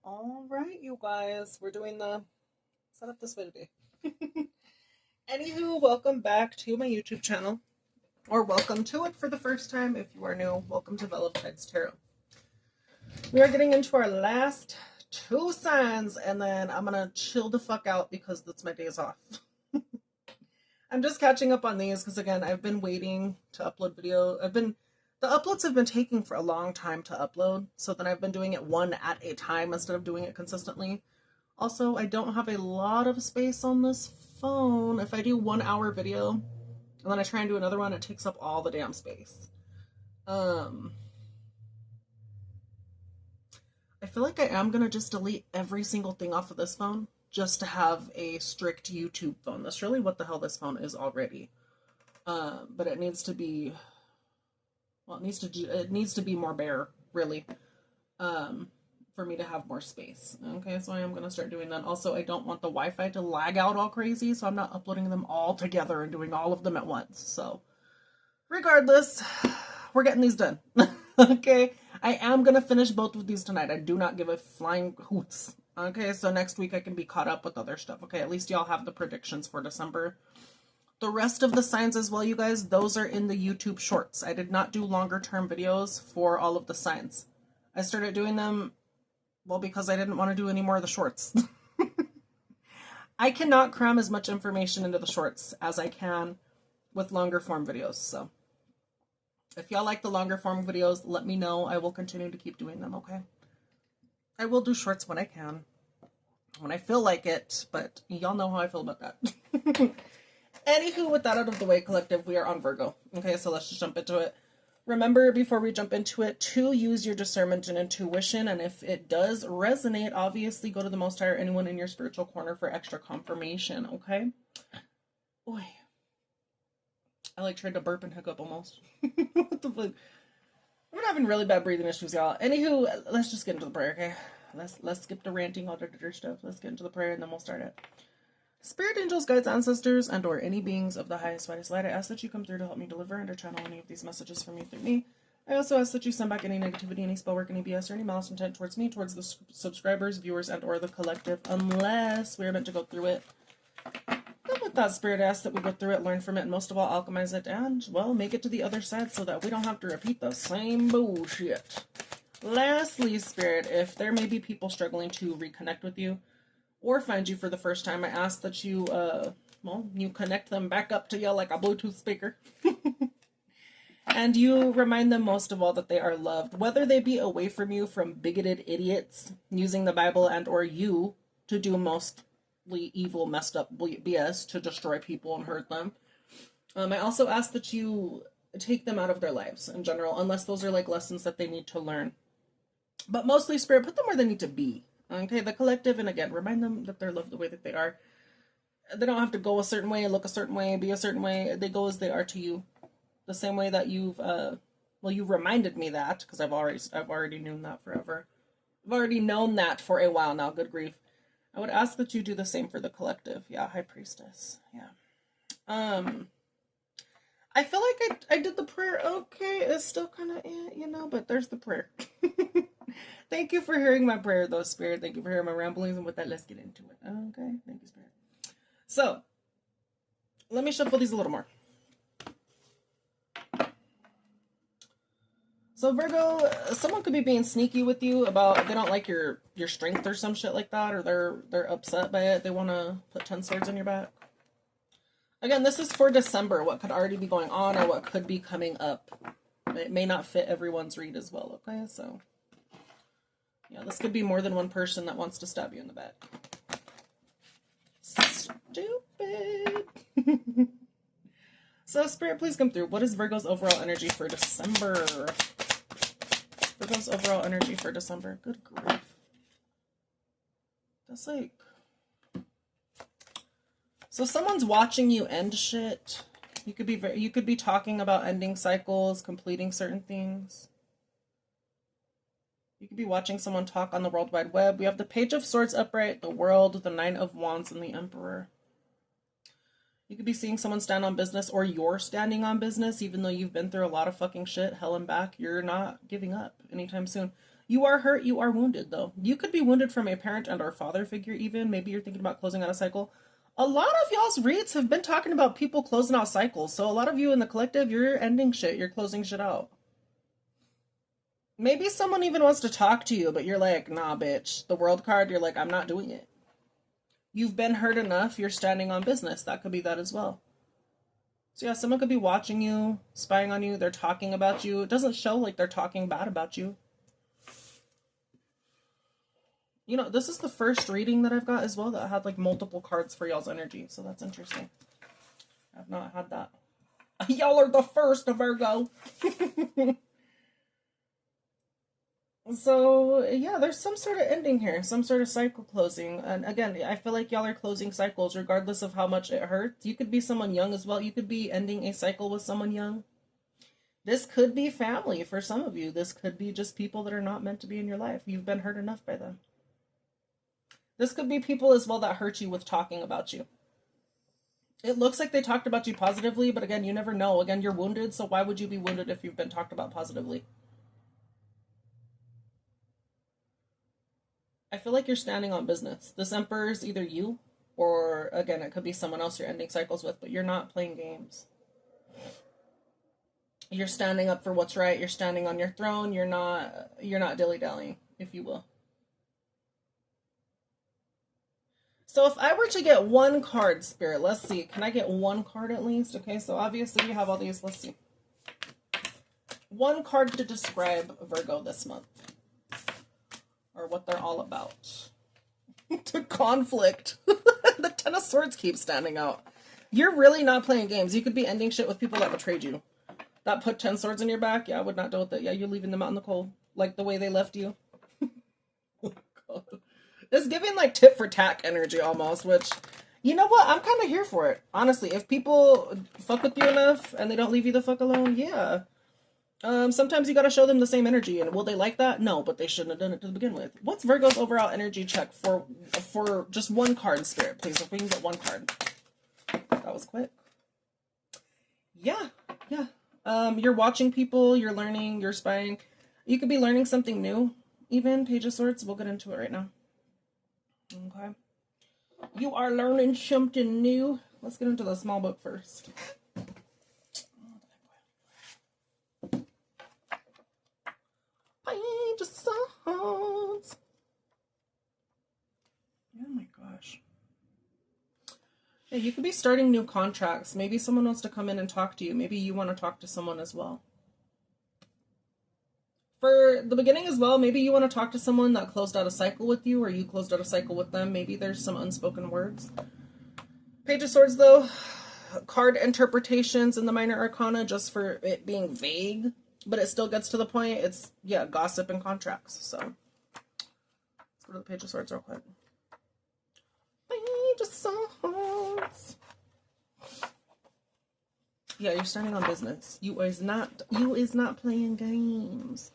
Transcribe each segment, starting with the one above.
All right, you guys, we're doing the setup this way today. Anywho, welcome back to my YouTube channel, or welcome to it for the first time. If you are new, welcome to Bella of Tides Tarot. We are getting into our last two signs, and then I'm gonna chill the fuck out because that's my days off. I'm just catching up on these because again, I've been waiting to upload video. The uploads have been taking for a long time to upload, so then I've been doing it one at a time instead of doing it consistently. Also, I don't have a lot of space on this phone. If I do 1 hour video and then I try and do another one, it takes up all the damn space. I feel like I am gonna just delete every single thing off of this phone just to have a strict YouTube phone. That's really what the hell this phone is already. But it needs to be, well, it needs to be more bare, really, for me to have more space. Okay, so I am going to start doing that. Also, I don't want the Wi-Fi to lag out all crazy, so I'm not uploading them all together and doing all of them at once. So, regardless, we're getting these done. Okay, I am going to finish both of these tonight. I do not give a flying hoots. Okay, so next week I can be caught up with other stuff. Okay, at least y'all have the predictions for December. The rest of the signs as well, you guys, those are in the YouTube shorts. I did not do longer term videos for all of the signs. I started doing them, well, because I didn't want to do any more of the shorts. I cannot cram as much information into the shorts as I can with longer form videos. So if y'all like the longer form videos, let me know. I will continue to keep doing them, okay? I will do shorts when I can, when I feel like it, but y'all know how I feel about that. Anywho, with that out of the way, collective, we are on Virgo. Okay, so let's just jump into it. Remember, before we jump into it, to use your discernment and intuition, and if it does resonate, obviously go to the Most High or anyone in your spiritual corner for extra confirmation, okay? Boy. I like tried to burp and hiccup almost. What the fuck? I'm having really bad breathing issues, y'all. Anywho, let's just get into the prayer, okay? Let's skip the ranting, all the stuff. Let's get into the prayer, and then we'll start it. Spirit angels, guides, ancestors, and or any beings of the highest, widest light, I ask that you come through to help me deliver and or channel any of these messages from me through me. I also ask that you send back any negativity, any spell work, any BS, or any malice intent towards me, towards the subscribers, viewers, and or the collective, unless we are meant to go through it. And with that, Spirit, I ask that we go through it, learn from it, and most of all, alchemize it, and, well, make it to the other side so that we don't have to repeat the same bullshit. Lastly, Spirit, if there may be people struggling to reconnect with you, or find you for the first time, I ask that you, you connect them back up to you like a Bluetooth speaker. And you remind them most of all that they are loved, whether they be away from you from bigoted idiots using the Bible and or you to do mostly evil, messed up BS to destroy people and hurt them. I also ask that you take them out of their lives in general, unless those are like lessons that they need to learn. But mostly, Spirit, put them where they need to be. Okay, the collective, and again, remind them that they're loved the way that they are. They don't have to go a certain way, look a certain way, be a certain way. They go as they are to you. The same way that you've, you reminded me that, because I've already known that forever. I've already known that for a while now, good grief. I would ask that you do the same for the collective. Yeah, High Priestess. Yeah. I feel like I did the prayer okay. It's still kind of, but there's the prayer. Thank you for hearing my prayer, though, Spirit. Thank you for hearing my ramblings, and with that, let's get into it. Okay? Thank you, Spirit. So, let me shuffle these a little more. So, Virgo, someone could be being sneaky with you about they don't like your strength or some shit like that, or they're upset by it. They want to put 10 swords in your back. Again, this is for December, what could already be going on or what could be coming up. It may not fit everyone's read as well, okay? So, yeah, this could be more than one person that wants to stab you in the back. Stupid. So, Spirit, please come through. What is Virgo's overall energy for December? Virgo's overall energy for December. Good grief. That's like... So someone's watching you end shit. You could be talking about ending cycles, completing certain things. You could be watching someone talk on the World Wide Web. We have the Page of Swords upright, the World, the Nine of Wands, and the Emperor. You could be seeing someone stand on business, or you're standing on business, even though you've been through a lot of fucking shit, hell and back. You're not giving up anytime soon. You are hurt, you are wounded, though. You could be wounded from a parent and or father figure, even. Maybe you're thinking about closing out a cycle. A lot of y'all's reads have been talking about people closing out cycles. So a lot of you in the collective, you're ending shit. You're closing shit out. Maybe someone even wants to talk to you, but you're like, nah, bitch. The world card, you're like, I'm not doing it. You've been hurt enough, you're standing on business. That could be that as well. So yeah, someone could be watching you, spying on you, they're talking about you. It doesn't show like they're talking bad about you. You know, this is the first reading that I've got as well that had like multiple cards for y'all's energy. So that's interesting. I've not had that. Y'all are the first, Virgo. So, yeah, there's some sort of ending here, some sort of cycle closing. And again, I feel like y'all are closing cycles regardless of how much it hurts. You could be someone young as well. You could be ending a cycle with someone young. This could be family for some of you. This could be just people that are not meant to be in your life. You've been hurt enough by them. This could be people as well that hurt you with talking about you. It looks like they talked about you positively, but again, you never know. Again, you're wounded, so why would you be wounded if you've been talked about positively? I feel like you're standing on business. This Emperor is either you, or again, it could be someone else you're ending cycles with, but you're not playing games. You're standing up for what's right. You're standing on your throne. You're not dilly-dallying, if you will. So if I were to get one card, Spirit, let's see. Can I get one card at least? Okay, so obviously we have all these. Let's see. One card to describe Virgo this month. Or what they're all about. To conflict. The Ten of Swords keeps standing out. You're really not playing games. You could be ending shit with people that betrayed you. That put 10 swords in your back. Yeah, I would not deal with it. Yeah, you're leaving them out in the cold. Like the way they left you. Oh, God. It's giving like tit for tat energy almost, which, you know what? I'm kind of here for it. Honestly, if people fuck with you enough and they don't leave you the fuck alone, yeah. Sometimes you gotta show them the same energy, and will they like that? No, but they shouldn't have done it to begin with. What's Virgo's overall energy check for just one card, Spirit, please? If we can get one card. That was quick. Yeah. You're watching people, you're learning, you're spying. You could be learning something new, even. Page of Swords, we'll get into it right now. Okay. You are learning something new. Let's get into the small book first. Page of Swords. Oh my gosh. Yeah, you could be starting new contracts. Maybe someone wants to come in and talk to you. Maybe you want to talk to someone as well. For the beginning as well, maybe you want to talk to someone that closed out a cycle with you, or you closed out a cycle with them. Maybe there's some unspoken words. Page of Swords, though, card interpretations in the Minor Arcana just for it being vague, but it still gets to the point. It's, yeah, gossip and contracts. So let's go to the Page of Swords real quick. Page of Swords. Yeah, you're standing on business. You is not playing games.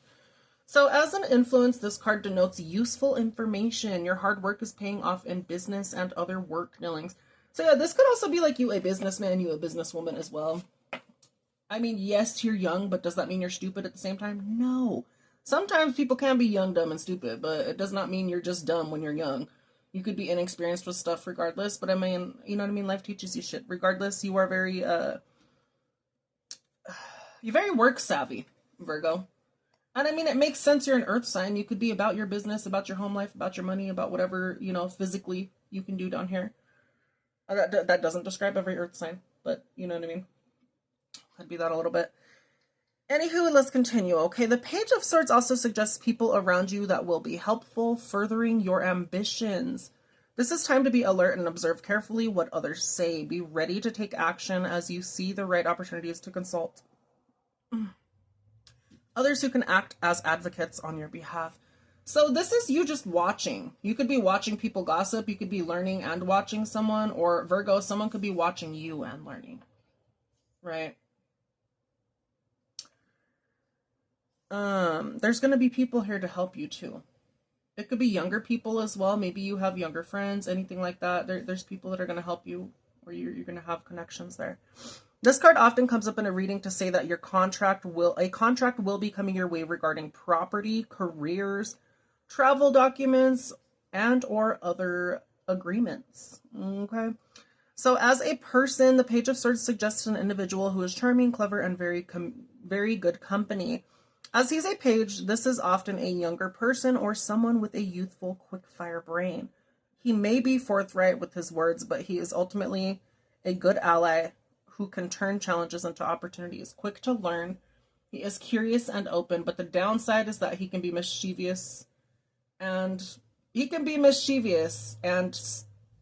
So as an influence, this card denotes useful information. Your hard work is paying off in business and other work dealings. So yeah, this could also be like you a businessman, you a businesswoman as well. I mean, yes, you're young, but does that mean you're stupid at the same time? No. Sometimes people can be young, dumb, and stupid, but it does not mean you're just dumb when you're young. You could be inexperienced with stuff regardless, but I mean, you know what I mean? Life teaches you shit. Regardless, you are very, you're very work savvy, Virgo. And I mean, it makes sense you're an earth sign. You could be about your business, about your home life, about your money, about whatever, you know, physically you can do down here. That doesn't describe every earth sign, but you know what I mean? Could be that a little bit. Anywho, let's continue. Okay, the Page of Swords also suggests people around you that will be helpful, furthering your ambitions. This is time to be alert and observe carefully what others say. Be ready to take action as you see the right opportunities to consult others who can act as advocates on your behalf. So this is you just watching. You could be watching people gossip. You could be learning and watching someone. Or Virgo, someone could be watching you and learning. Right? There's going to be people here to help you too. It could be younger people as well. Maybe you have younger friends, anything like that. There's people that are going to help you, or you're going to have connections there. This card often comes up in a reading to say that a contract will be coming your way regarding property, careers, travel documents, and or other agreements. Okay. So as a person, the Page of Swords suggests an individual who is charming, clever, and very good company. As he's a page, this is often a younger person or someone with a youthful, quick-fire brain. He may be forthright with his words, but he is ultimately a good ally who can turn challenges into opportunities. Quick to learn. He is curious and open, but the downside is that he can be mischievous and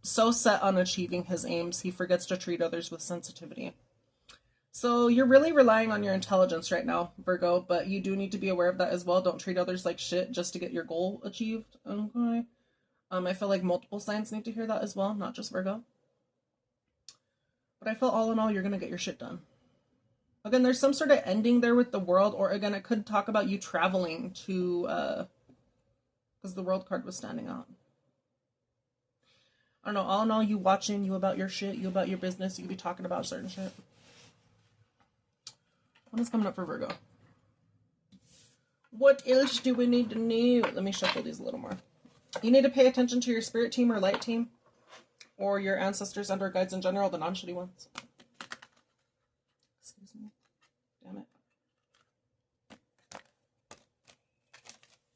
so set on achieving his aims, he forgets to treat others with sensitivity. So you're really relying on your intelligence right now, Virgo, but you do need to be aware of that as well. Don't treat others like shit just to get your goal achieved. Okay. I feel like multiple signs need to hear that as well, not just Virgo. But I feel all in all, you're going to get your shit done. Again, there's some sort of ending there with the world, or again, it could talk about you traveling to, because the world card was standing out. I don't know, all in all, you watching, you about your shit, you about your business, you could be talking about certain shit. What is coming up for Virgo? What else do we need to know? Let me shuffle these a little more. You need to pay attention to your spirit team or light team, or your ancestors and or guides in general, the non-shitty ones. Excuse me. Damn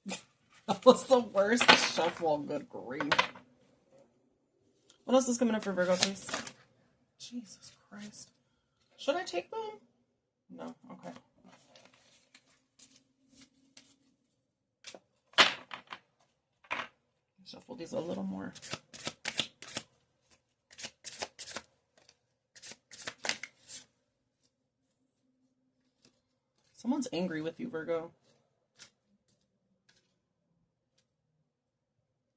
it. That was the worst shuffle, good grief. What else is coming up for Virgo, please? Jesus Christ. Should I take them? No, okay. Shuffle these a little more. Someone's angry with you, Virgo.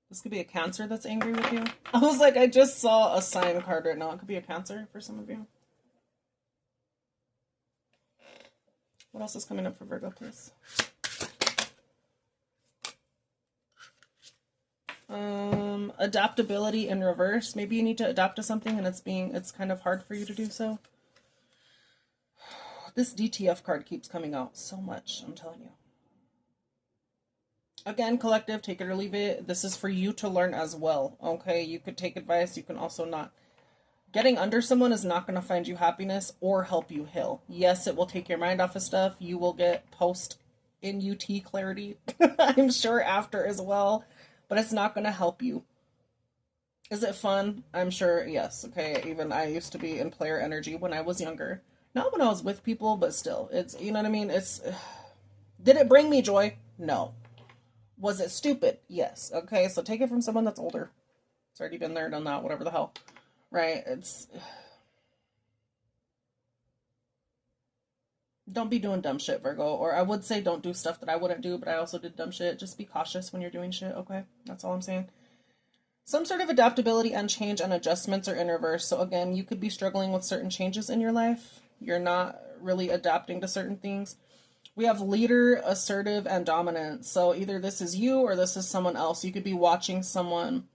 This could be a Cancer that's angry with you. I was like, I just saw a sign card right now. It could be a Cancer for some of you. What else is coming up for Virgo, please? Adaptability in reverse. Maybe you need to adapt to something and it's kind of hard for you to do so. This DTF card keeps coming out so much, I'm telling you. Again, collective, take it or leave it. This is for you to learn as well, okay? You could take advice, you can also not. Getting under someone is not going to find you happiness or help you heal. Yes, it will take your mind off of stuff. You will get post-NUT clarity, I'm sure, after as well. But it's not going to help you. Is it fun? I'm sure, yes. Okay, even I used to be in player energy when I was younger. Not when I was with people, but still. It's, you know what I mean? Did it bring me joy? No. Was it stupid? Yes. Okay, so take it from someone that's older. It's already been there, done that, whatever the hell. Right? Don't be doing dumb shit, Virgo. Or I would say don't do stuff that I wouldn't do, but I also did dumb shit. Just be cautious when you're doing shit, okay? That's all I'm saying. Some sort of adaptability and change and adjustments are in reverse. So again, you could be struggling with certain changes in your life. You're not really adapting to certain things. We have leader, assertive, and dominant. So either this is you or this is someone else. You could be watching someone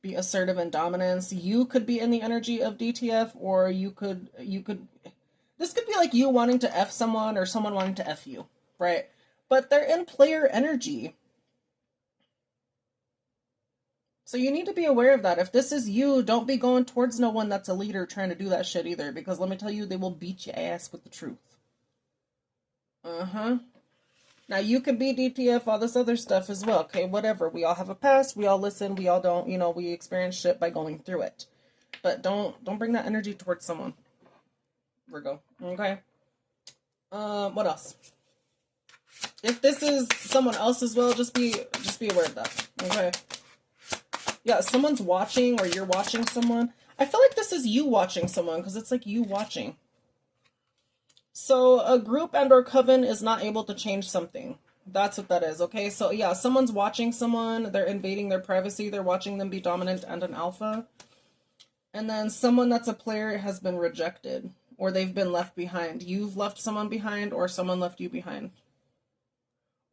be assertive and dominance. You could be in the energy of DTF, or you could this could be like you wanting to F someone or someone wanting to F you, right? But they're in player energy. So you need to be aware of that. If this is you, don't be going towards no one that's a leader trying to do that shit either, because let me tell you, they will beat your ass with the truth. Now, you can be DTF, all this other stuff as well. Okay, whatever. We all have a past. We all listen. We all don't, we experience shit by going through it. But don't bring that energy towards someone. Virgo. Okay? What else? If this is someone else as well, just be aware of that. Okay? Yeah, someone's watching or you're watching someone. I feel like this is you watching someone because it's like you watching. So a group and or coven is not able to change something. That's what that is, okay? So yeah, someone's watching someone. They're invading their privacy. They're watching them be dominant and an alpha. And then someone that's a player has been rejected or they've been left behind. You've left someone behind or someone left you behind.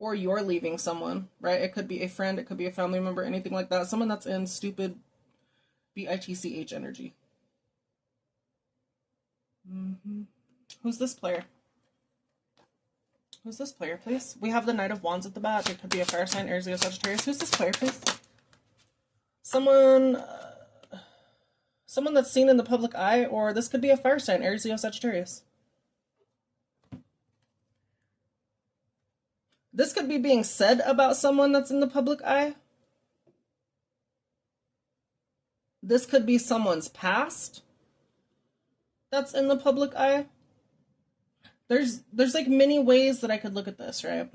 Or you're leaving someone, right? It could be a friend. It could be a family member, anything like that. Someone that's in stupid BITCH energy. Who's this player? Who's this player, please? We have the Knight of Wands at the back. It could be a fire sign, Aries, Leo, Sagittarius. Who's this player, please? Someone that's seen in the public eye, or this could be a fire sign, Aries, Leo, Sagittarius. This could be being said about someone that's in the public eye. This could be someone's past that's in the public eye. There's like many ways that I could look at this, right?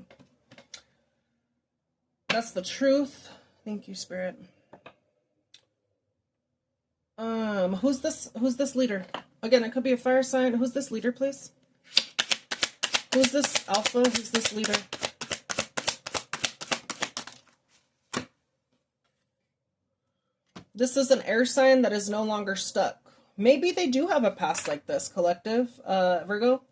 That's the truth. Thank you, Spirit. Who's this leader? Again, it could be a fire sign. Who's this leader, please? Who's this alpha? Who's this leader? This is an air sign that is no longer stuck. Maybe they do have a past like this, collective, Virgo.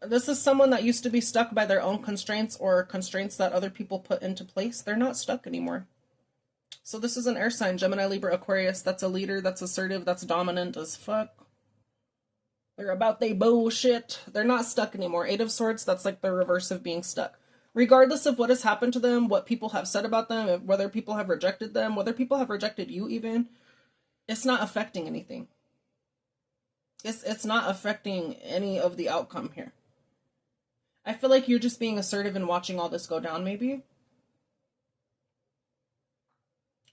This is someone that used to be stuck by their own constraints or constraints that other people put into place. They're not stuck anymore. So this is an air sign, Gemini, Libra, Aquarius. That's a leader, that's assertive, that's dominant as fuck. They're about they bullshit. They're not stuck anymore. Eight of Swords, that's like the reverse of being stuck. Regardless of what has happened to them, what people have said about them, whether people have rejected them, whether people have rejected you even, it's not affecting anything. It's not affecting any of the outcome here. I feel like you're just being assertive and watching all this go down, maybe.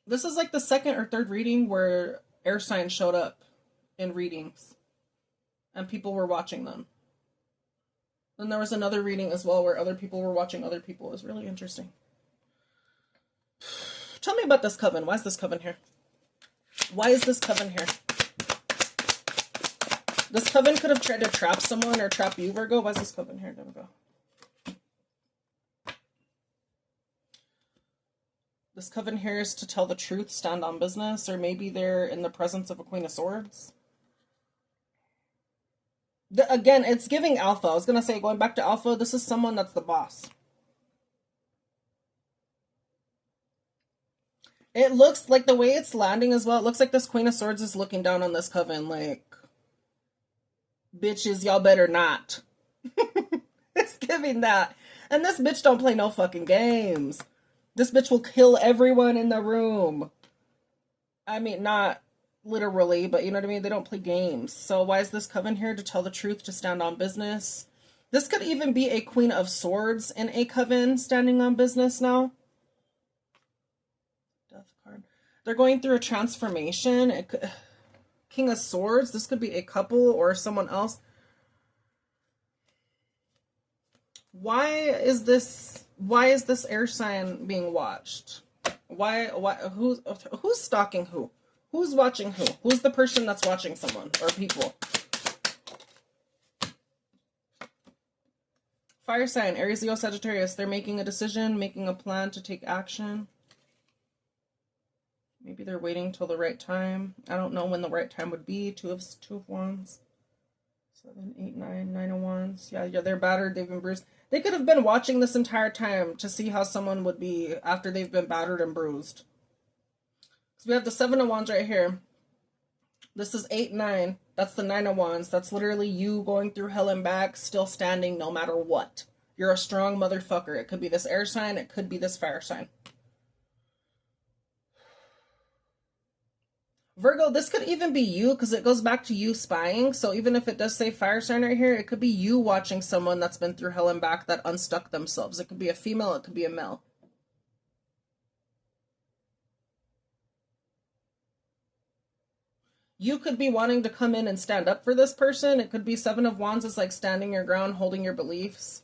This is like the second or third reading where air signs showed up in readings. And people were watching them. Then there was another reading as well where other people were watching other people. It was really interesting. Tell me about this coven. Why is this coven here? Why is this coven here? This coven could have tried to trap someone or trap you, Virgo. Why is this coven here? There we go. This coven here is to tell the truth, stand on business, or maybe they're in the presence of a Queen of Swords. Again, it's giving alpha. I was going to say, going back to alpha, this is someone that's the boss. It looks like the way it's landing as well, it looks like this Queen of Swords is looking down on this coven like, bitches, y'all better not. It's giving that. And this bitch don't play no fucking games. This bitch will kill everyone in the room. I mean, not literally, but you know what I mean? They don't play games. So why is this coven here? To tell the truth, to stand on business. This could even be a Queen of Swords in a coven standing on business now. Death card. They're going through a transformation. King of Swords. This could be a couple or someone else. Why is this air sign being watched? Who's stalking who? Who's watching who? Who's the person that's watching someone or people? Fire sign, Aries, Leo, Sagittarius. They're making a decision, making a plan to take action. Maybe they're waiting till the right time. I don't know when the right time would be. Two of Wands. 7, 8, 9, 9 of Wands. Yeah, they're battered. They've been bruised. They could have been watching this entire time to see how someone would be after they've been battered and bruised. So we have the 7 of Wands right here. This is 8, 9. That's the 9 of Wands. That's literally you going through hell and back, still standing no matter what. You're a strong motherfucker. It could be this air sign. It could be this fire sign. Virgo, this could even be you because it goes back to you spying. So even if it does say fire sign right here, it could be you watching someone that's been through hell and back that unstuck themselves. It could be a female. It could be a male. You could be wanting to come in and stand up for this person. It could be 7 of Wands is like standing your ground, holding your beliefs.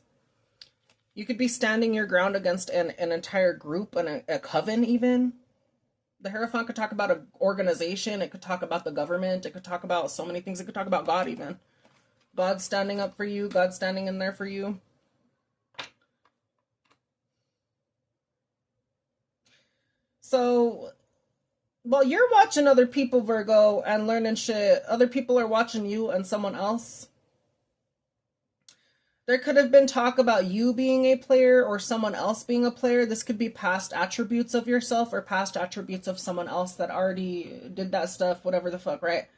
You could be standing your ground against an entire group and a coven even. The Hierophant could talk about an organization. It could talk about the government. It could talk about so many things. It could talk about God even. God standing up for you. God standing in there for you. So, while you're watching other people, Virgo, and learning shit, other people are watching you and someone else. There could have been talk about you being a player or someone else being a player. This could be past attributes of yourself or past attributes of someone else that already did that stuff, whatever the fuck, right?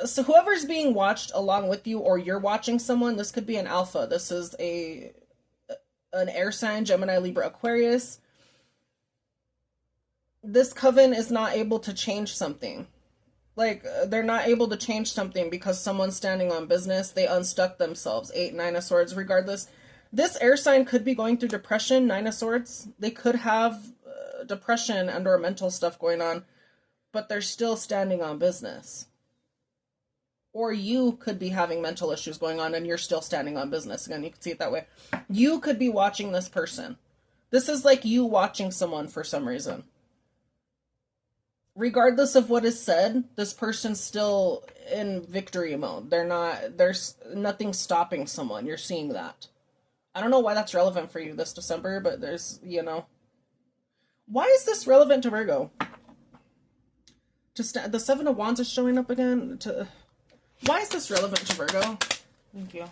So whoever's being watched along with you, or you're watching someone, this could be an alpha. This is an air sign, Gemini, Libra, Aquarius. This coven is not able to change something. Like, they're not able to change something because someone's standing on business. They unstuck themselves. 8, 9 of Swords. Regardless, this air sign could be going through depression. 9 of Swords. They could have depression and or mental stuff going on, but they're still standing on business. Or you could be having mental issues going on and you're still standing on business. Again, you can see it that way. You could be watching this person. This is like you watching someone for some reason. Regardless of what is said, this person's still in victory mode. There's nothing stopping someone. You're seeing that. I don't know why that's relevant for you this December, but there's, Why is this relevant to Virgo? Just the 7 of Wands is showing up again. Why is this relevant to Virgo? Thank you.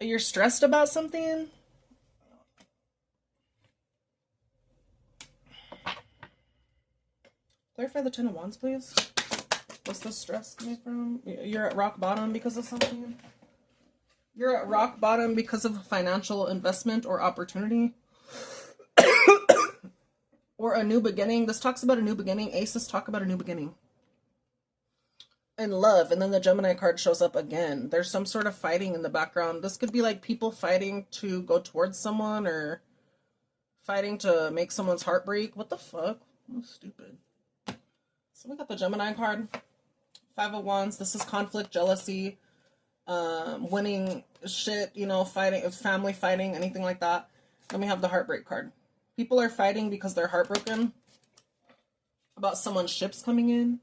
You're stressed about something? Clarify the 10 of Wands, please. What's the stress coming from? You're at rock bottom because of something? You're at rock bottom because of a financial investment or opportunity? Or a new beginning. This talks about a new beginning. Aces talk about a new beginning. And love. And then the Gemini card shows up again. There's some sort of fighting in the background. This could be like people fighting to go towards someone or fighting to make someone's heart break. What the fuck? Oh, stupid. So we got the Gemini card. 5 of Wands. This is conflict, jealousy, winning shit, fighting, family fighting, anything like that. Then we have the heartbreak card. People are fighting because they're heartbroken about someone's ships coming in.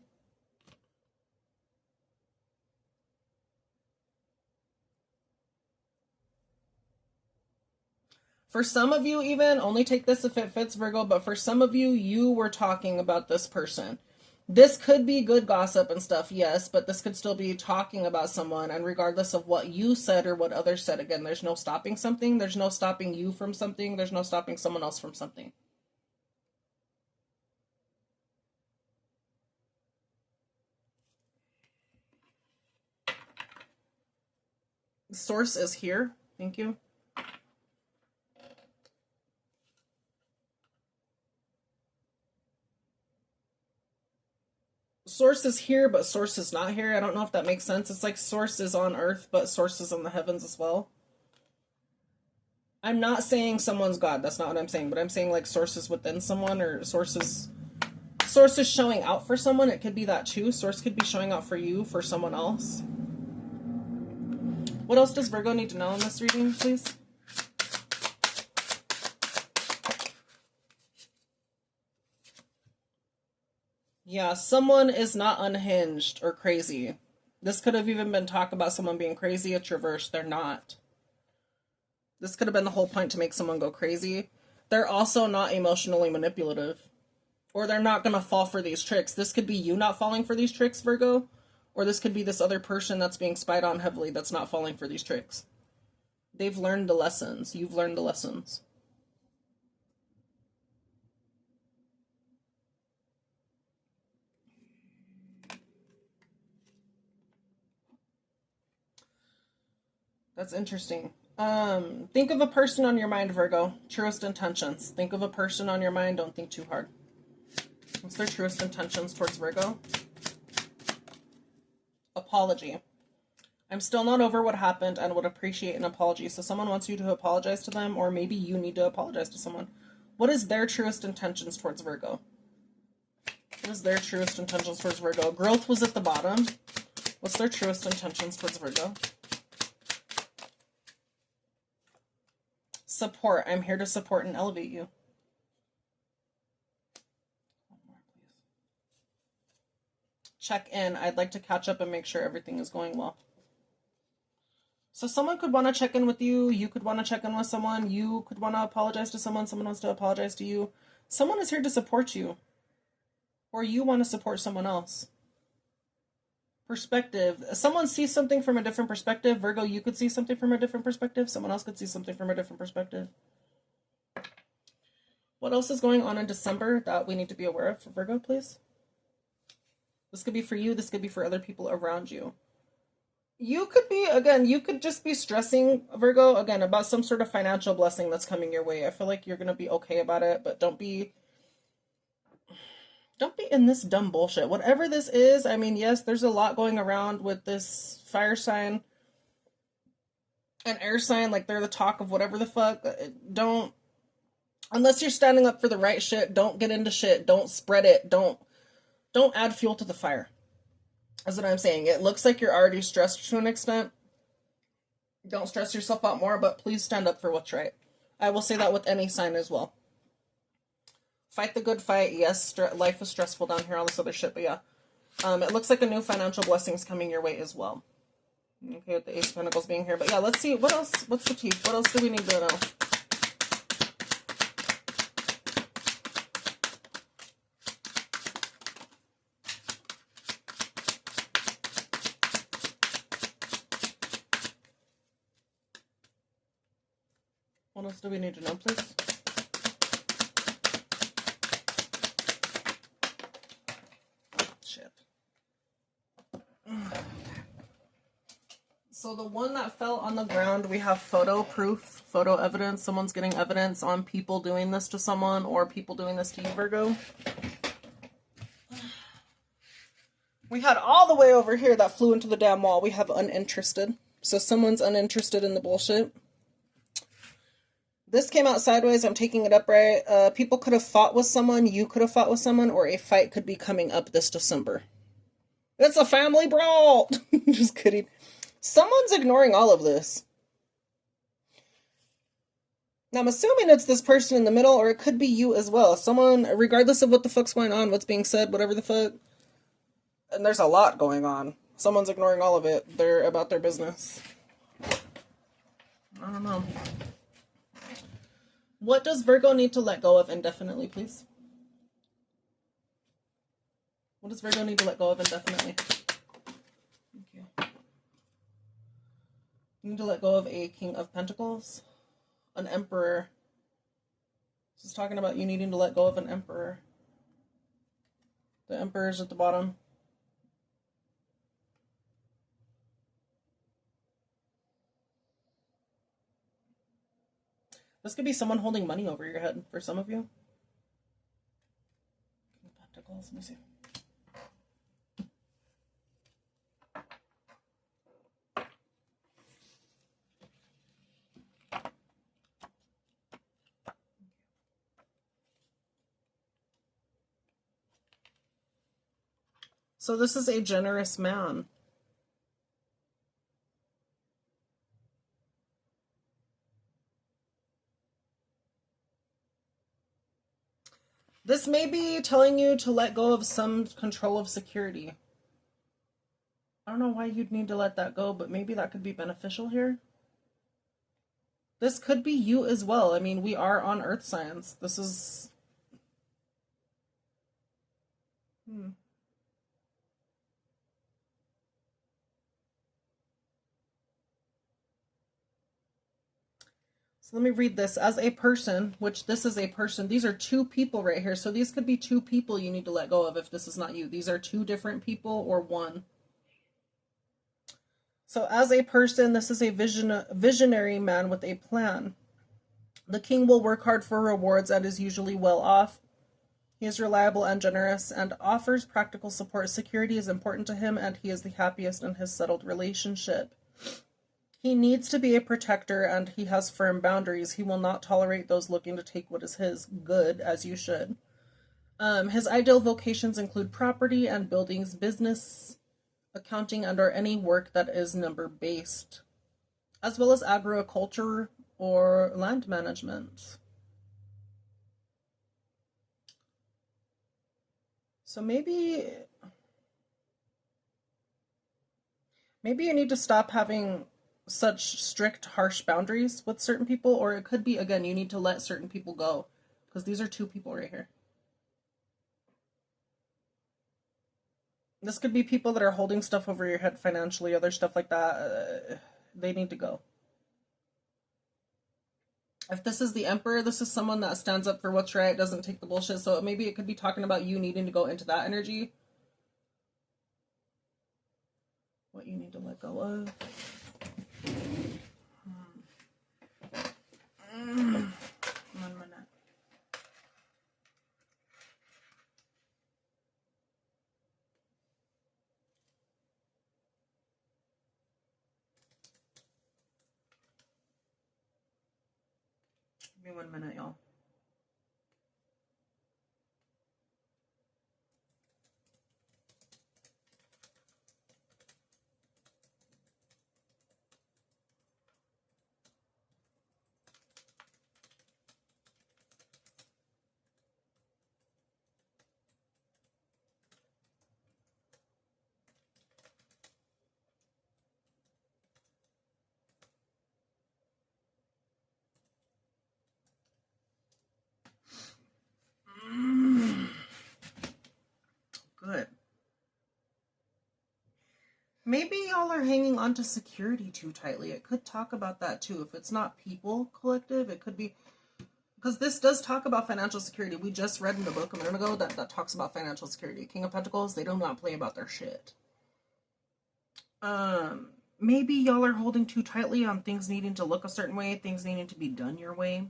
For some of you even, only take this if it fits, Virgo, but for some of you, you were talking about this person. This could be good gossip and stuff, yes, but this could still be talking about someone, and regardless of what you said or what others said, again, there's no stopping something. There's no stopping you from something. There's no stopping someone else from something. Source is here. Thank you. Source is here, but source is not here. I don't know if that makes sense. It's like source is on earth, but source is in the heavens as well. I'm not saying someone's God. That's not what I'm saying. But I'm saying like source is within someone, or source is showing out for someone. It could be that too. Source could be showing out for you, for someone else. What else does Virgo need to know in this reading, please? Yeah, someone is not unhinged or crazy. This could have even been talk about someone being crazy, a traverse. They're not. This could have been the whole point, to make someone go crazy. They're also not emotionally manipulative. Or they're not going to fall for these tricks. This could be you not falling for these tricks, Virgo. Or this could be this other person that's being spied on heavily that's not falling for these tricks. They've learned the lessons. You've learned the lessons. That's interesting. Think of a person on your mind, Virgo. Truest intentions. Think of a person on your mind. Don't think too hard. What's their truest intentions towards Virgo? Apology. I'm still not over what happened and would appreciate an apology. So someone wants you to apologize to them, or maybe you need to apologize to someone. What is their truest intentions towards Virgo? What is their truest intentions towards Virgo? Growth was at the bottom. What's their truest intentions towards Virgo? Support. I'm here to support and elevate you. Check in. I'd like to catch up and make sure everything is going well. So someone could want to check in with you. You could want to check in with someone. You could want to apologize to someone. Someone wants to apologize to you. Someone is here to support you. Or you want to support someone else. Perspective. Someone sees something from a different perspective. Virgo, you could see something from a different perspective. Someone else could see something from a different perspective. What else is going on in December that we need to be aware of for Virgo, please? This could be for you. This could be for other people around you. You could be, again, you could just be stressing, Virgo, again, about some sort of financial blessing that's coming your way. I feel like you're going to be okay about it, but don't be in this dumb bullshit. Whatever this is, I mean, yes, there's a lot going around with this fire sign and air sign, like they're the talk of whatever the fuck. Don't, unless you're standing up for the right shit, don't get into shit. Don't spread it. Don't add fuel to the fire. That's what I'm saying. It looks like you're already stressed to an extent. Don't stress yourself out more, but please stand up for what's right. I will say that with any sign as well. Fight the good fight. Yes, life is stressful down here, all this other shit, but yeah. It looks like a new financial blessing's coming your way as well. Okay, with the Ace of Pentacles being here. But yeah, let's see. What else? What's the teeth? What else do we need to know? What else do we need to know, please? Shit. So the one that fell on the ground, we have photo proof, photo evidence. Someone's getting evidence on people doing this to someone or people doing this to you, Virgo. We had all the way over here that flew into the damn wall. We have uninterested. So someone's uninterested in the bullshit. This came out sideways. I'm taking it upright. People could have fought with someone. You could have fought with someone. Or a fight could be coming up this December. It's a family brawl. Just kidding. Someone's ignoring all of this. Now, I'm assuming it's this person in the middle, or it could be you as well. Someone, regardless of what the fuck's going on, what's being said, whatever the fuck. And there's a lot going on. Someone's ignoring all of it. They're about their business. I don't know. What does Virgo need to let go of indefinitely, please? What does Virgo need to let go of indefinitely? You need to let go of a King of Pentacles, an Emperor. This is talking about you needing to let go of an Emperor. The Emperor's at the bottom. This could be someone holding money over your head for some of you. King of Pentacles, let me see. So this is a generous man. This may be telling you to let go of some control of security. I don't know why you'd need to let that go, but maybe that could be beneficial here. This could be you as well. I mean, we are on Earth signs. This is... So let me read this. As a person, which this is a person, these are two people right here. So these could be two people you need to let go of if this is not you. These are two different people or one. So as a person, this is a visionary man with a plan. The king will work hard for rewards and is usually well off. He is reliable and generous and offers practical support. Security is important to him and he is the happiest in his settled relationship. He needs to be a protector and he has firm boundaries. He will not tolerate those looking to take what is his. Good, as you should. His ideal vocations include property and buildings, business, accounting, and or any work that is number-based, as well as agriculture or land management. So maybe you need to stop having such strict, harsh boundaries with certain people, or it could be, again, you need to let certain people go, because these are two people right here. This could be people that are holding stuff over your head financially, other stuff like that. They need to go. If this is the Emperor, this is someone that stands up for what's right, doesn't take the bullshit, so maybe it could be talking about you needing to go into that energy. what you need to let go of. 1 minute. Give me 1 minute, y'all. Good. Maybe y'all are hanging on to security too tightly. It could talk about that too. If it's not people collective, it could be, because this does talk about financial security. We just read in the book a minute ago that talks about financial security. King of Pentacles, they do not play about their shit. Maybe y'all are holding too tightly on things needing to look a certain way, things needing to be done your way.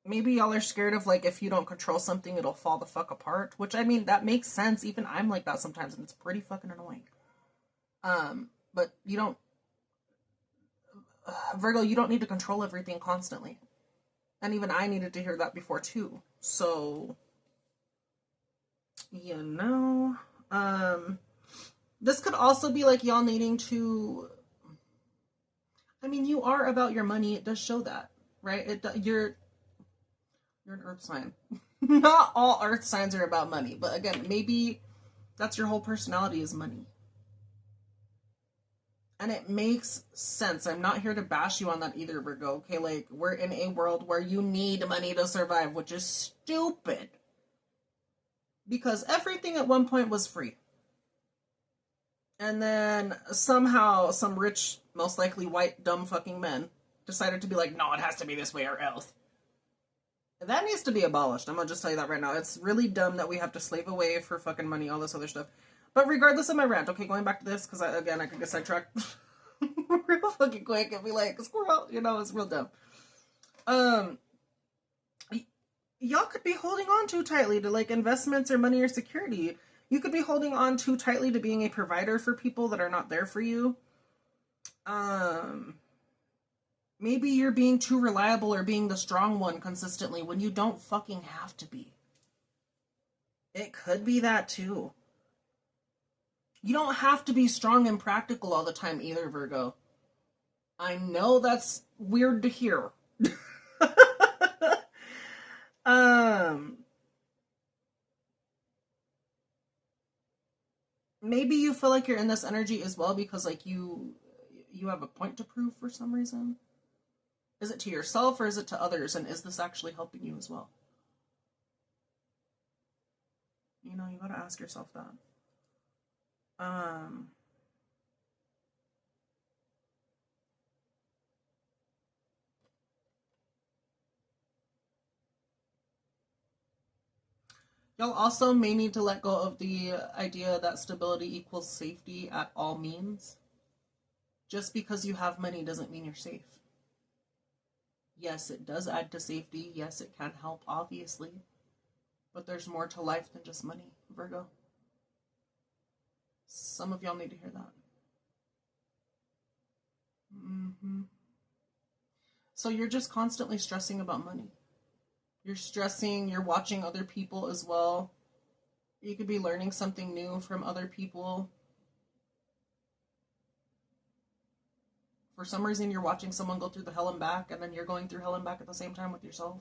Maybe y'all are scared of, like, if you don't control something, it'll fall the fuck apart. Which, I mean, that makes sense. Even I'm like that sometimes, and it's pretty fucking annoying. But you don't... Virgo, you don't need to control everything constantly. And even I needed to hear that before, too. So... You know... This could also be, like, y'all needing to... I mean, you are about your money. It does show that, right? You're an earth sign. Not all earth signs are about money, but again, maybe that's your whole personality is money. And it makes sense. I'm not here to bash you on that either, Virgo. Okay, like, we're in a world where you need money to survive, which is stupid. Because everything at one point was free. And then somehow some rich, most likely white, dumb fucking men decided to be like, no, it has to be this way or else. That needs to be abolished. I'm gonna just tell you that right now. It's really dumb that we have to slave away for fucking money, all this other stuff. But regardless of my rant, okay, going back to this, because I could get sidetracked real fucking quick and be like, squirrel, you know, it's real dumb. Y'all could be holding on too tightly to, like, investments or money or security. You could be holding on too tightly to being a provider for people that are not there for you. Maybe you're being too reliable or being the strong one consistently when you don't fucking have to be. It could be that too. You don't have to be strong and practical all the time either, Virgo. I know that's weird to hear. Maybe you feel like you're in this energy as well because, like, you have a point to prove for some reason. Is it to yourself or is it to others? And is this actually helping you as well? You know, you gotta ask yourself that. Y'all also may need to let go of the idea that stability equals safety at all means. Just because you have money doesn't mean you're safe. Yes, it does add to safety. Yes, it can help, obviously. But there's more to life than just money, Virgo. Some of y'all need to hear that. So you're just constantly stressing about money. You're stressing, you're watching other people as well. You could be learning something new from other people. For some reason, you're watching someone go through the hell and back, and then you're going through hell and back at the same time with yourself.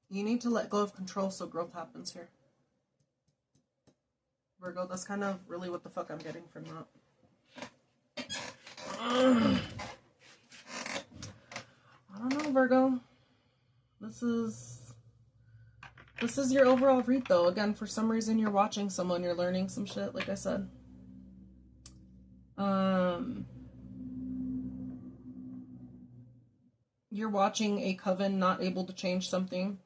You need to let go of control so growth happens here. Virgo, that's kind of really what the fuck I'm getting from that. I don't know, Virgo. This is your overall read, though. Again, for some reason, you're watching someone, you're learning some shit, like I said. Um, you're watching a coven not able to change something.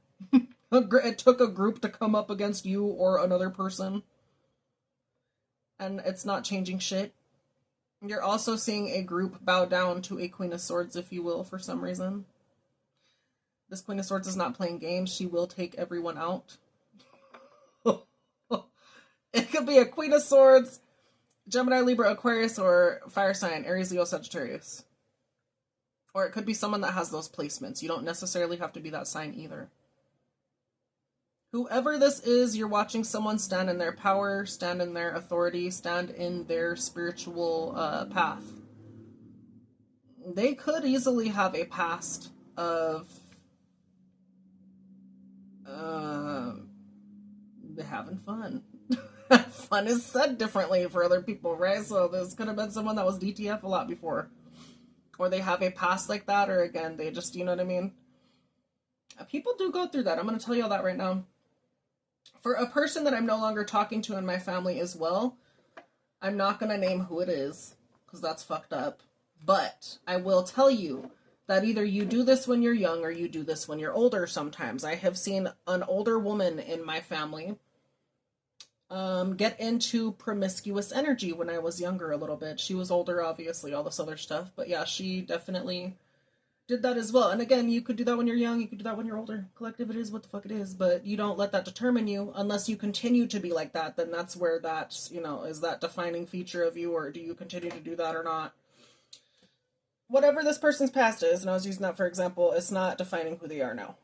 It took a group to come up against you or another person, and it's not changing shit. You're also seeing a group bow down to a Queen of Swords, if you will, for some reason. This Queen of Swords is not playing games. She will take everyone out. It could be a Queen of Swords, Gemini, Libra, Aquarius, or fire sign, Aries, Leo, Sagittarius. Or it could be someone that has those placements. You don't necessarily have to be that sign either. Whoever this is, you're watching someone stand in their power, stand in their authority, stand in their spiritual path. They could easily have a past of having fun. Fun is said differently for other people, right? So this could have been someone that was DTF a lot before. Or they have a past like that, or again, they just, you know what I mean? People do go through that. I'm going to tell you all that right now. For a person that I'm no longer talking to in my family as well, I'm not going to name who it is, because that's fucked up. But I will tell you that either you do this when you're young or you do this when you're older sometimes. I have seen an older woman in my family get into promiscuous energy when I was younger a little bit. She was older, obviously, all this other stuff. But yeah, she definitely did that as well. And again, you could do that when you're young, you could do that when you're older. Collective, it is what the fuck it is. But you don't let that determine you unless you continue to be like that. Then that's where that, you know, is that defining feature of you, or do you continue to do that or not? Whatever this person's past is, and I was using that for example, it's not defining who they are now.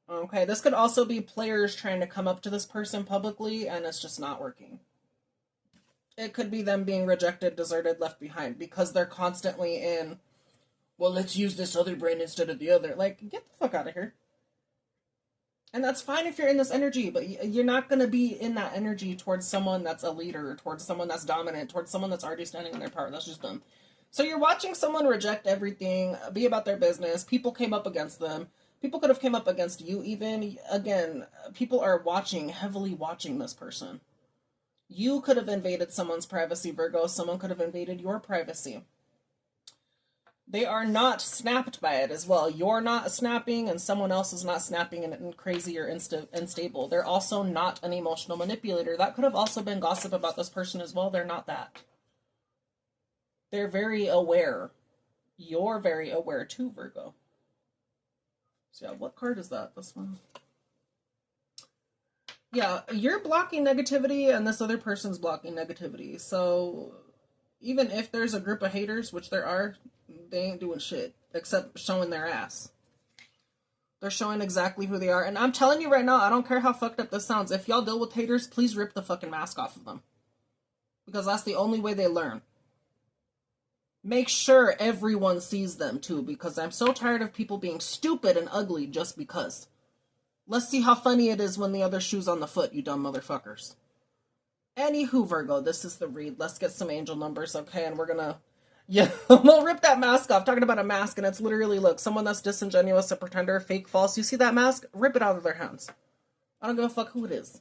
Okay, this could also be players trying to come up to this person publicly, and it's just not working. It could be them being rejected, deserted, left behind, because they're constantly in, well, let's use this other brain instead of the other. Like, get the fuck out of here. And that's fine if you're in this energy, but you're not going to be in that energy towards someone that's a leader, towards someone that's dominant, towards someone that's already standing in their power. That's just dumb. So you're watching someone reject everything, be about their business. People came up against them. People could have came up against you even. Again, people are watching, heavily watching this person. You could have invaded someone's privacy, Virgo. Someone could have invaded your privacy. They are not snapped by it as well. You're not snapping, and someone else is not snapping and crazy or unstable. They're also not an emotional manipulator. That could have also been gossip about this person as well. They're not that. They're very aware. You're very aware too, Virgo. So yeah, what card is that? This one? Yeah, you're blocking negativity, and this other person's blocking negativity. So even if there's a group of haters, which there are, they ain't doing shit except showing their ass. They're showing exactly who they are. And I'm telling you right now, I don't care how fucked up this sounds. If y'all deal with haters, please rip the fucking mask off of them. Because that's the only way they learn. Make sure everyone sees them too, because I'm so tired of people being stupid and ugly just because. Let's see how funny it is when the other shoe's on the foot, you dumb motherfuckers. Anywho, Virgo, this is the read. Let's get some angel numbers, okay? And we're gonna... Yeah, we'll rip that mask off. Talking about a mask, and it's literally, look, someone that's disingenuous, a pretender, fake, false. You see that mask? Rip it out of their hands. I don't give a fuck who it is.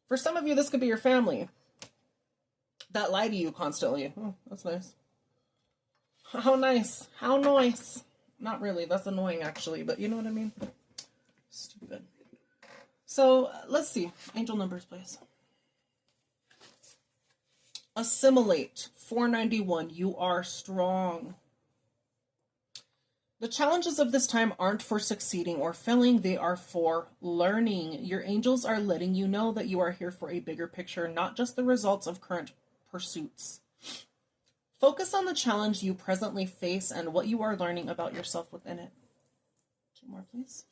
For some of you, this could be your family that lie to you constantly. Oh, that's nice. How nice. How nice. Not really. That's annoying, actually, but you know what I mean? Stupid. So, let's see. Angel numbers, please. Assimilate. 491. You are strong. The challenges of this time aren't for succeeding or failing. They are for learning. Your angels are letting you know that you are here for a bigger picture, not just the results of current pursuits. Focus on the challenge you presently face and what you are learning about yourself within it. 2 more, please.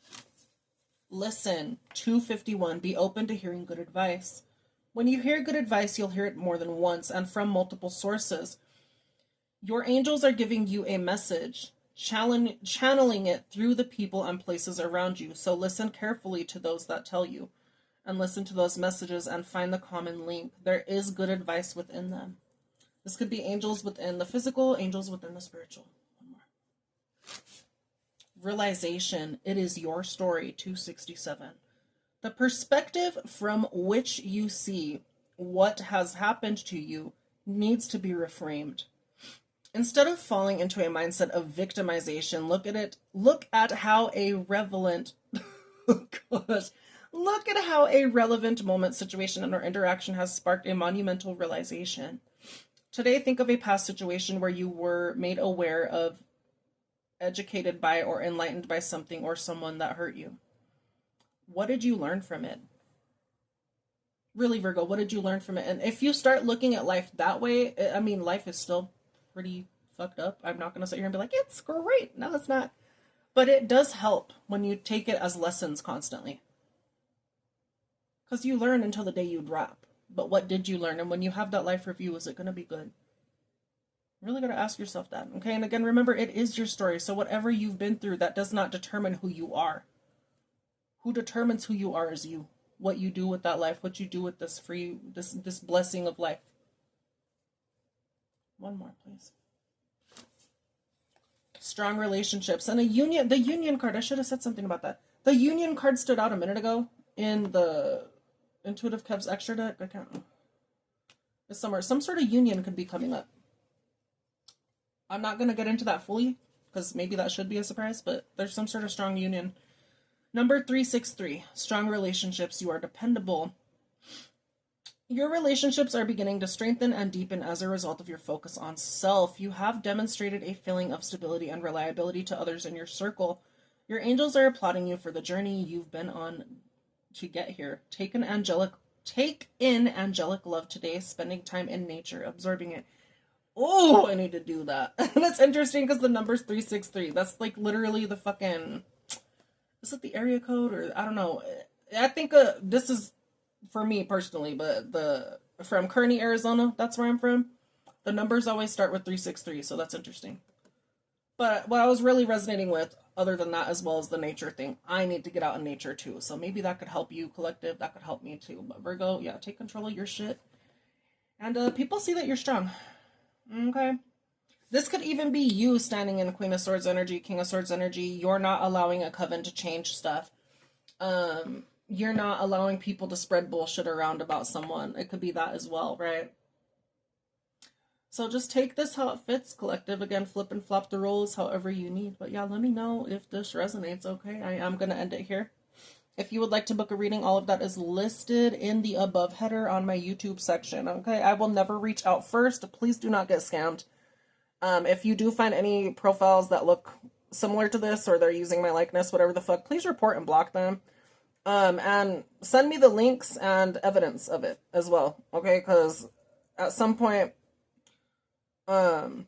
Listen. 251. Be open to hearing good advice. When you hear good advice, you'll hear it more than once and from multiple sources. Your angels are giving you a message, channeling it through the people and places around you. So listen carefully to those that tell you, and listen to those messages and find the common link. There is good advice within them. This could be angels within the physical, angels within the spiritual. 1 more. Realization. It is your story. 267. The perspective from which you see what has happened to you needs to be reframed. Instead of falling into a mindset of victimization, look at how a relevant oh gosh, look at how a relevant moment, situation, and or interaction has sparked a monumental realization. Today, think of a past situation where you were made aware of, educated by, or enlightened by something or someone that hurt you. What did you learn from it? Really, Virgo, what did you learn from it? And if you start looking at life that way, I mean, life is still pretty fucked up. I'm not going to sit here and be like, it's great. No, it's not. But it does help when you take it as lessons constantly. Because you learn until the day you drop. But what did you learn? And when you have that life review, is it going to be good? Really got to ask yourself that. Okay, and again, remember, it is your story. So whatever you've been through, that does not determine who you are. Who determines who you are is you. What you do with that life, what you do with this this blessing of life. One more, please. Strong relationships and the union card. I should have said something about that. The union card stood out a minute ago in the Intuitive Kev's extra deck. I can't. It's somewhere. Some sort of union could be coming up. I'm not going to get into that fully because maybe that should be a surprise, but there's some sort of strong union. Number 363, strong relationships. You are dependable. Your relationships are beginning to strengthen and deepen as a result of your focus on self. You have demonstrated a feeling of stability and reliability to others in your circle. Your angels are applauding you for the journey you've been on to get here. Take in angelic love today, spending time in nature, absorbing it. Oh, I need to do that. That's interesting because the number's 363. That's like literally the fucking... Is it the area code or I don't know? I think this is for me personally, but from Kearney, Arizona, that's where I'm from. The numbers always start with 363, so that's interesting. But what I was really resonating with, other than that, as well as the nature thing, I need to get out in nature too. So maybe that could help you, collective. That could help me too. But Virgo, yeah, take control of your shit. And people see that you're strong. Okay. This could even be you standing in Queen of Swords energy, King of Swords energy. You're not allowing a coven to change stuff. You're not allowing people to spread bullshit around about someone. It could be that as well, right? So just take this how it fits, collective. Again, flip and flop the roles however you need. But yeah, let me know if this resonates, okay? I am going to end it here. If you would like to book a reading, all of that is listed in the above header on my YouTube section, okay? I will never reach out first. Please do not get scammed. If you do find any profiles that look similar to this or they're using my likeness, whatever the fuck, please report and block them. And send me the links and evidence of it as well, okay? Because at some point, I'm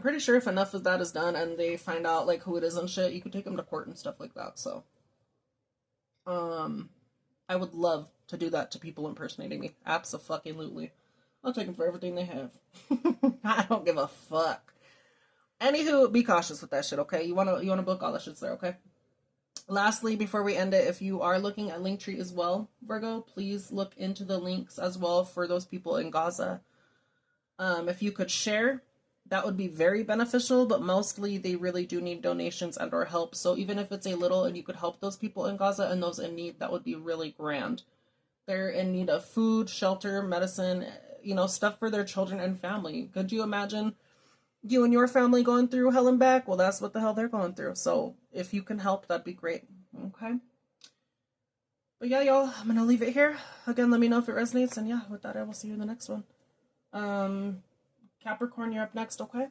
pretty sure if enough of that is done and they find out like who it is and shit, you can take them to court and stuff like that. So, I would love to do that to people impersonating me. Abso-fucking-lutely. I'll take them for everything they have. I don't give a fuck. Anywho, be cautious with that shit, okay? You wanna book, all that shit's there, okay? Lastly, before we end it, if you are looking at Linktree as well, Virgo, please look into the links as well for those people in Gaza. If you could share, that would be very beneficial, but mostly they really do need donations and or help. So even if it's a little and you could help those people in Gaza and those in need, that would be really grand. They're in need of food, shelter, medicine, stuff for their children and family. Could you imagine you and your family going through hell and back? Well, that's what the hell they're going through. So if you can help, that'd be great. Okay. But yeah, y'all, I'm going to leave it here. Again, let me know if it resonates. And yeah, with that, I will see you in the next one. Capricorn, you're up next, okay?